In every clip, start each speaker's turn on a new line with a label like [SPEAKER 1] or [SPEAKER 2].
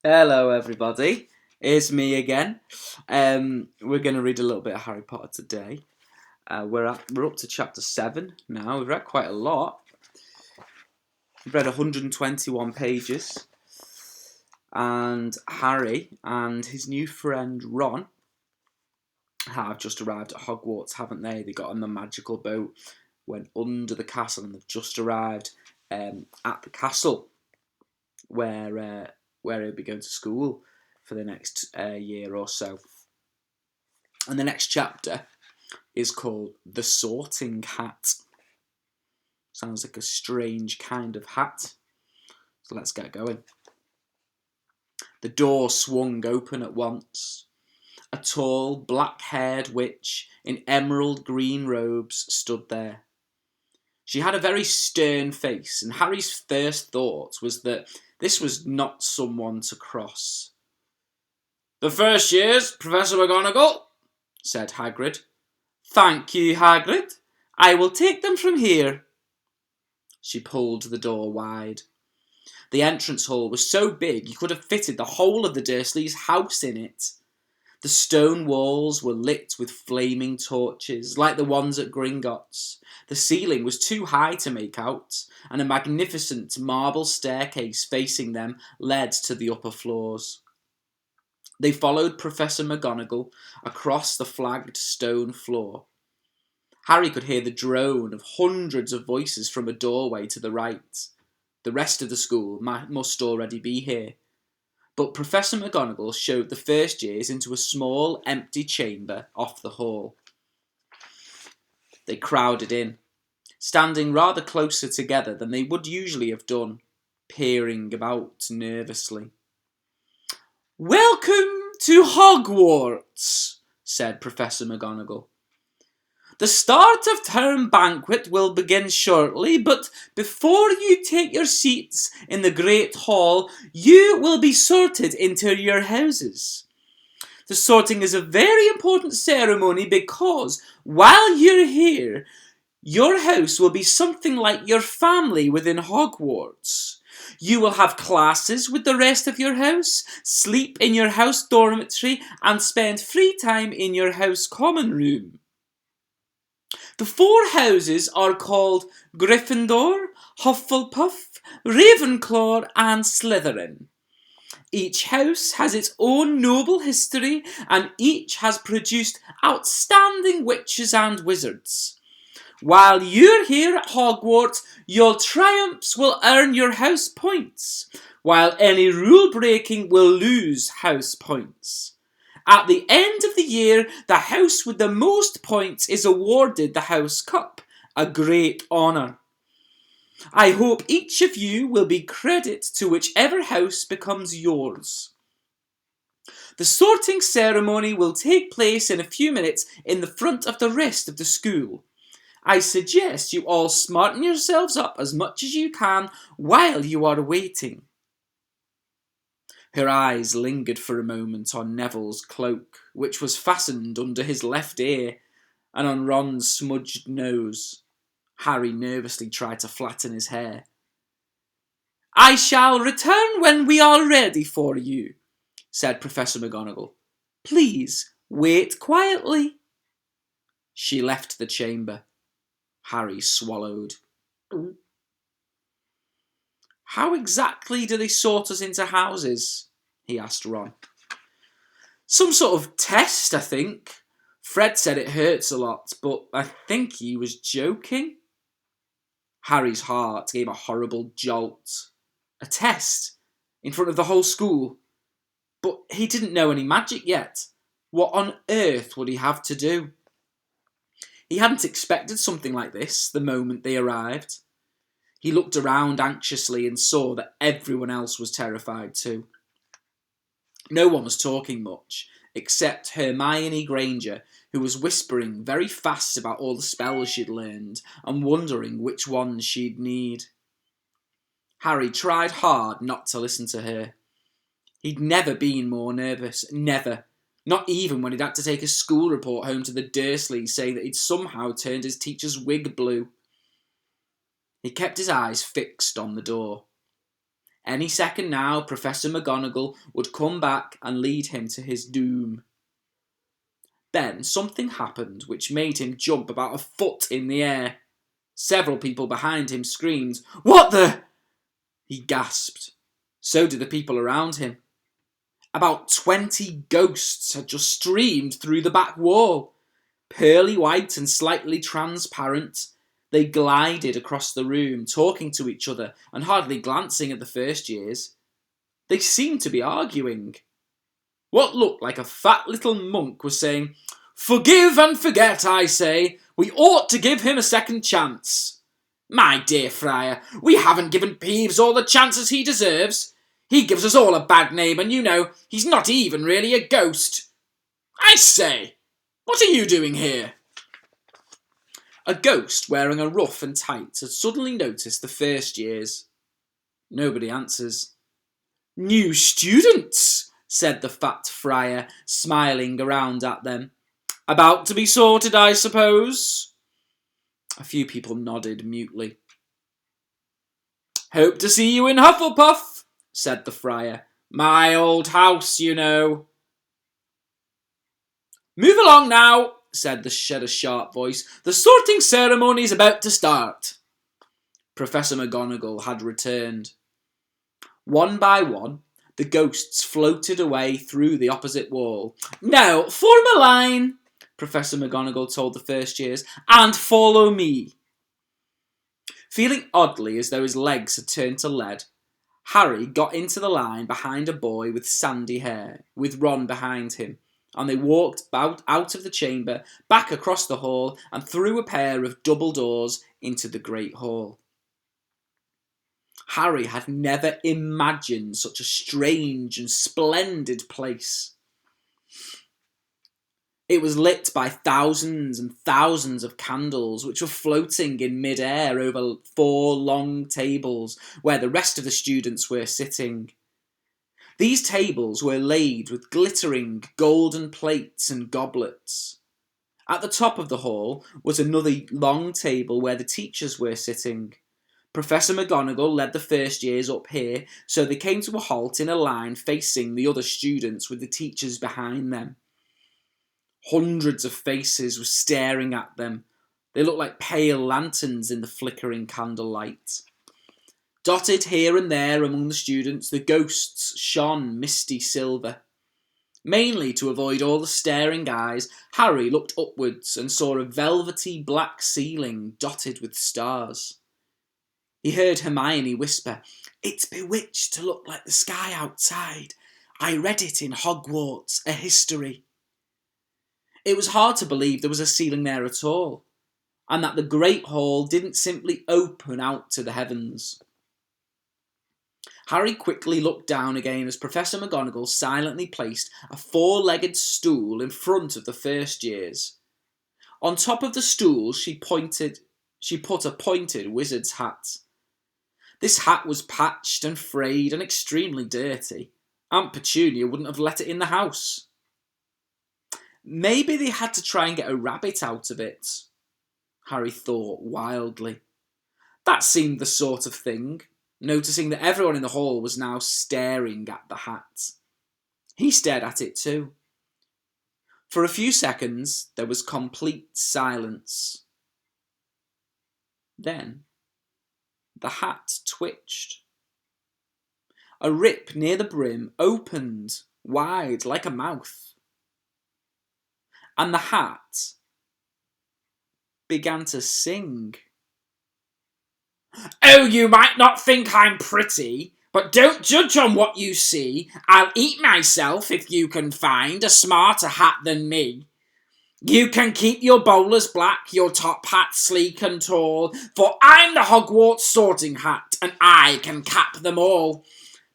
[SPEAKER 1] Hello, everybody. It's me again. We're going to read a little bit of Harry Potter today. We're up to chapter 7 now. We've read quite a lot. We've read 121 pages. And Harry and his new friend Ron have just arrived at Hogwarts, haven't they? They got on the magical boat, went under the castle, and they've just arrived at the castle where he'll be going to school for the next year or so. And the next chapter is called The Sorting Hat. Sounds like a strange kind of hat. So let's get going. The door swung open at once. A tall, black-haired witch in emerald green robes stood there. She had a very stern face, and Harry's first thought was that this was not someone to cross. "The first years, Professor McGonagall," said Hagrid. "Thank you, Hagrid. I will take them from here." She pulled the door wide. The entrance hall was so big you could have fitted the whole of the Dursleys' house in it. The stone walls were lit with flaming torches, like the ones at Gringotts. The ceiling was too high to make out, and a magnificent marble staircase facing them led to the upper floors. They followed Professor McGonagall across the flagged stone floor. Harry could hear the drone of hundreds of voices from a doorway to the right. The rest of the school must already be here. But Professor McGonagall showed the first years into a small, empty chamber off the hall. They crowded in, standing rather closer together than they would usually have done, peering about nervously. "Welcome to Hogwarts," said Professor McGonagall. "The start of term banquet will begin shortly, but before you take your seats in the Great Hall, you will be sorted into your houses. The sorting is a very important ceremony because while you're here, your house will be something like your family within Hogwarts. You will have classes with the rest of your house, sleep in your house dormitory, and spend free time in your house common room. The 4 houses are called Gryffindor, Hufflepuff, Ravenclaw, and Slytherin. Each house has its own noble history, and each has produced outstanding witches and wizards. While you're here at Hogwarts, your triumphs will earn your house points, while any rule breaking will lose house points. At the end of the year, the house with the most points is awarded the House Cup, a great honour. I hope each of you will be credit to whichever house becomes yours. The sorting ceremony will take place in a few minutes in the front of the rest of the school. I suggest you all smarten yourselves up as much as you can while you are waiting." Her eyes lingered for a moment on Neville's cloak, which was fastened under his left ear, and on Ron's smudged nose. Harry nervously tried to flatten his hair. "I shall return when we are ready for you," said Professor McGonagall. "Please wait quietly." She left the chamber. Harry swallowed. "How exactly do they sort us into houses?" he asked Ron. "Some sort of test, I think. Fred said it hurts a lot, but I think he was joking." Harry's heart gave a horrible jolt. A test? In front of the whole school? But he didn't know any magic yet. What on earth would he have to do? He hadn't expected something like this the moment they arrived. He looked around anxiously and saw that everyone else was terrified too. No one was talking much, except Hermione Granger, who was whispering very fast about all the spells she'd learned and wondering which ones she'd need. Harry tried hard not to listen to her. He'd never been more nervous, never. Not even when he'd had to take a school report home to the Dursleys saying that he'd somehow turned his teacher's wig blue. He kept his eyes fixed on the door. Any second now, Professor McGonagall would come back and lead him to his doom. Then something happened which made him jump about a foot in the air. Several people behind him screamed, "What the?" He gasped. So did the people around him. About 20 ghosts had just streamed through the back wall. Pearly white and slightly transparent, they glided across the room, talking to each other and hardly glancing at the first years. They seemed to be arguing. What looked like a fat little monk was saying, "Forgive and forget, I say. We ought to give him a second chance. My dear friar, we haven't given Peeves all the chances he deserves. He gives us all a bad name, and you know, he's not even really a ghost. I say, what are you doing here?" A ghost wearing a ruff and tights had suddenly noticed the first years. Nobody answers. "New students," said the fat friar, smiling around at them. "About to be sorted, I suppose?" A few people nodded mutely. "Hope to see you in Hufflepuff," said the friar. "My old house, you know." "Move along now," said a sharp voice. "The sorting ceremony is about to start." Professor McGonagall had returned. One by one, the ghosts floated away through the opposite wall. "Now, form a line," Professor McGonagall told the first years, "and follow me." Feeling oddly as though his legs had turned to lead, Harry got into the line behind a boy with sandy hair, with Ron behind him, and they walked out of the chamber, back across the hall, and through a pair of double doors into the great hall. Harry had never imagined such a strange and splendid place. It was lit by thousands and thousands of candles which were floating in mid-air over 4 long tables where the rest of the students were sitting. These tables were laid with glittering golden plates and goblets. At the top of the hall was another long table where the teachers were sitting. Professor McGonagall led the first years up here, so they came to a halt in a line facing the other students with the teachers behind them. Hundreds of faces were staring at them. They looked like pale lanterns in the flickering candlelight. Dotted here and there among the students, the ghosts shone misty silver. Mainly to avoid all the staring eyes, Harry looked upwards and saw a velvety black ceiling dotted with stars. He heard Hermione whisper, "It's bewitched to look like the sky outside. I read it in Hogwarts, a history." It was hard to believe there was a ceiling there at all, and that the Great Hall didn't simply open out to the heavens. Harry quickly looked down again as Professor McGonagall silently placed a 4-legged stool in front of the first years. On top of the stool she put a pointed wizard's hat. This hat was patched and frayed and extremely dirty. Aunt Petunia wouldn't have let it in the house. Maybe they had to try and get a rabbit out of it, Harry thought wildly. That seemed the sort of thing, noticing that everyone in the hall was now staring at the hat. He stared at it too. For a few seconds there was complete silence. Then the hat twitched. A rip near the brim opened wide like a mouth. And the hat began to sing. "Oh, you might not think I'm pretty, but don't judge on what you see. I'll eat myself if you can find a smarter hat than me. You can keep your bowlers black, your top hat sleek and tall, for I'm the Hogwarts sorting hat, and I can cap them all.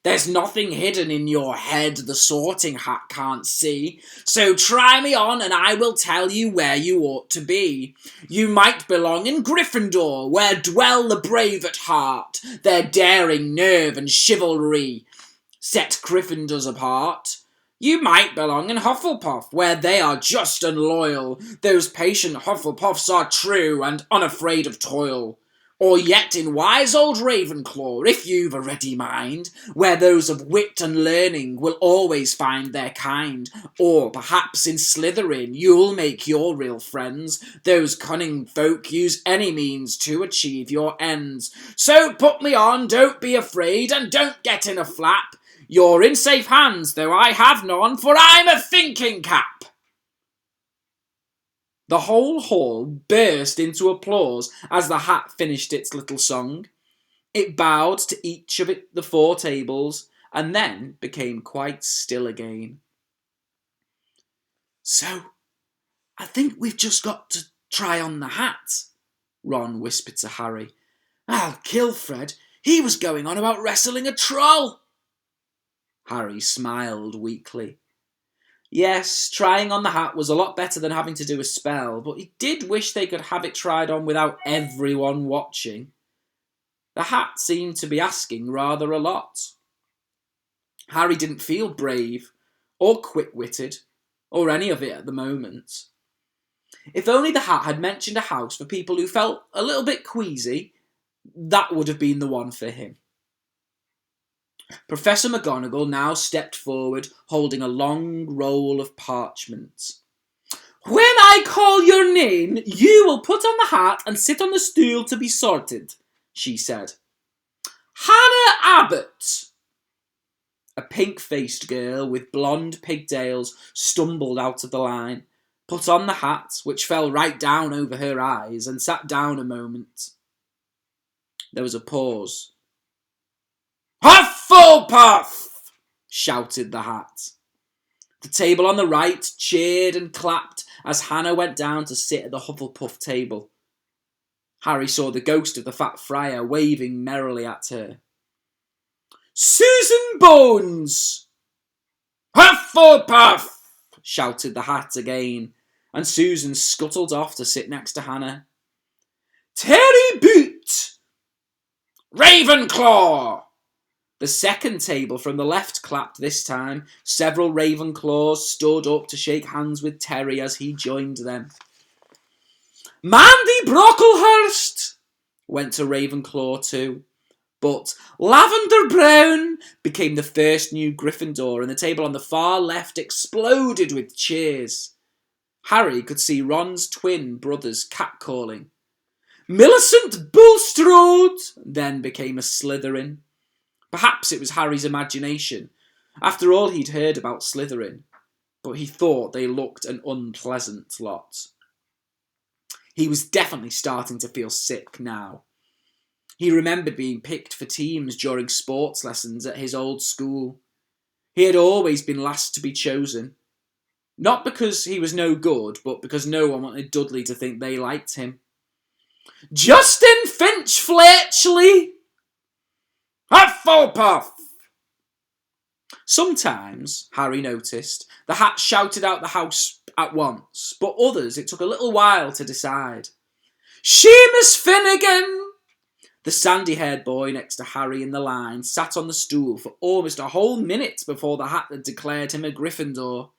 [SPEAKER 1] There's nothing hidden in your head the sorting hat can't see, so try me on and I will tell you where you ought to be. You might belong in Gryffindor, where dwell the brave at heart, their daring nerve and chivalry set Gryffindors apart. You might belong in Hufflepuff, where they are just and loyal. Those patient Hufflepuffs are true and unafraid of toil. Or yet in wise old Ravenclaw, if you've a ready mind, where those of wit and learning will always find their kind. Or perhaps in Slytherin you'll make your real friends. Those cunning folk use any means to achieve your ends. So put me on, don't be afraid, and don't get in a flap. You're in safe hands, though I have none, for I'm a thinking cap. The whole hall burst into applause as the hat finished its little song. It bowed to each of the 4 tables, and then became quite still again. So, I think we've just got to try on the hat, Ron whispered to Harry. I'll kill Fred. He was going on about wrestling a troll. Harry smiled weakly. Yes, trying on the hat was a lot better than having to do a spell, but he did wish they could have it tried on without everyone watching. The hat seemed to be asking rather a lot. Harry didn't feel brave, or quick-witted, or any of it at the moment. If only the hat had mentioned a house for people who felt a little bit queasy, that would have been the one for him. Professor McGonagall now stepped forward, holding a long roll of parchment. When I call your name, you will put on the hat and sit on the stool to be sorted, she said. Hannah Abbott! A pink-faced girl with blonde pigtails stumbled out of the line, put on the hat, which fell right down over her eyes, and sat down a moment. There was a pause. Hufflepuff! Shouted the hat. The table on the right cheered and clapped as Hannah went down to sit at the Hufflepuff table. Harry saw the ghost of the fat friar waving merrily at her. Susan Bones! Hufflepuff! Shouted the hat again, and Susan scuttled off to sit next to Hannah. Terry Boot! Ravenclaw! The second table from the left clapped this time. Several Ravenclaws stood up to shake hands with Terry as he joined them. Mandy Brocklehurst went to Ravenclaw too. But Lavender Brown became the first new Gryffindor, and the table on the far left exploded with cheers. Harry could see Ron's twin brothers catcalling. Millicent Bulstrode then became a Slytherin. Perhaps it was Harry's imagination. After all he'd heard about Slytherin, but he thought they looked an unpleasant lot. He was definitely starting to feel sick now. He remembered being picked for teams during sports lessons at his old school. He had always been last to be chosen. Not because he was no good, but because no one wanted Dudley to think they liked him. Justin Finch Fletchley! Hufflepuff! Sometimes, Harry noticed, the hat shouted out the house at once, but others it took a little while to decide. Seamus Finnegan! The sandy-haired boy next to Harry in the line sat on the stool for almost a whole minute before the hat had declared him a Gryffindor.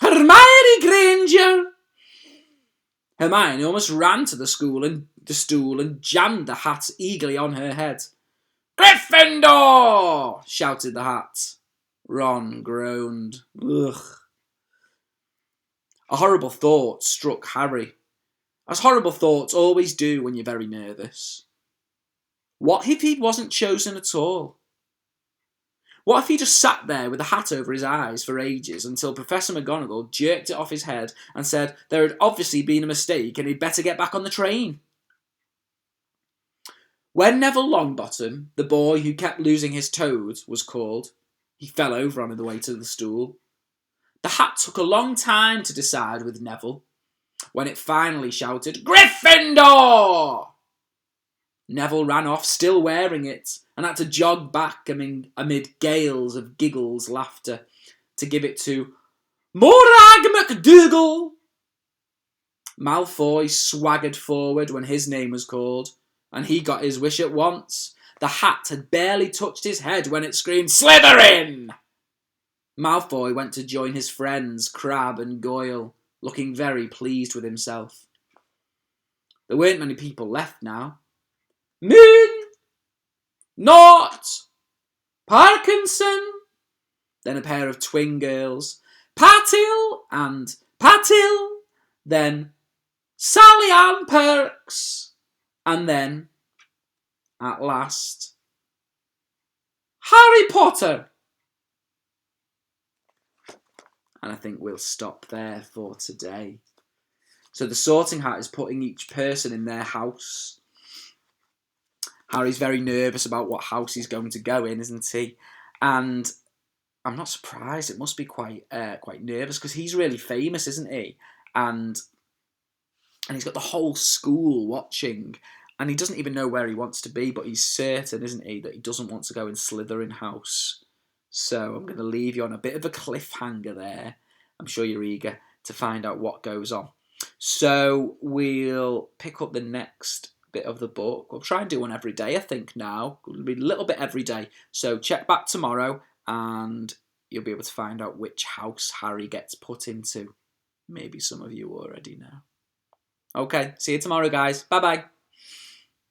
[SPEAKER 1] Hermione Granger! Hermione almost ran to the stool and jammed the hat eagerly on her head. Gryffindor! Shouted the hat. Ron groaned. Ugh. A horrible thought struck Harry, as horrible thoughts always do when you're very nervous. What if he wasn't chosen at all? What if he just sat there with a hat over his eyes for ages until Professor McGonagall jerked it off his head and said there had obviously been a mistake and he'd better get back on the train? When Neville Longbottom, the boy who kept losing his toad, was called, he fell over on the way to the stool. The hat took a long time to decide with Neville. When it finally shouted, Gryffindor! Neville ran off, still wearing it, and had to jog back amid gales of giggles, laughter, to give it to Morag McDougal. Malfoy swaggered forward when his name was called, and he got his wish at once. The hat had barely touched his head when it screamed, Slytherin! Malfoy went to join his friends, Crabbe and Goyle, looking very pleased with himself. There weren't many people left now. Moon, Naught, Parkinson, then a pair of twin girls, Patil and Patil, then Sally Ann Perks, and then, at last, Harry Potter. And I think we'll stop there for today. So the sorting hat is putting each person in their house. Harry's very nervous about what house he's going to go in, isn't he? And I'm not surprised. It must be quite nervous because he's really famous, isn't he? And he's got the whole school watching, and he doesn't even know where he wants to be, but he's certain, isn't he, that he doesn't want to go in Slytherin house. So I'm going to leave you on a bit of a cliffhanger there. I'm sure you're eager to find out what goes on. So we'll pick up the next bit of the book. We'll try and do one every day, I think, now. It'll be a little bit every day. So check back tomorrow and you'll be able to find out which house Harry gets put into. Maybe some of you already know. Okay, see you tomorrow, guys. Bye-bye.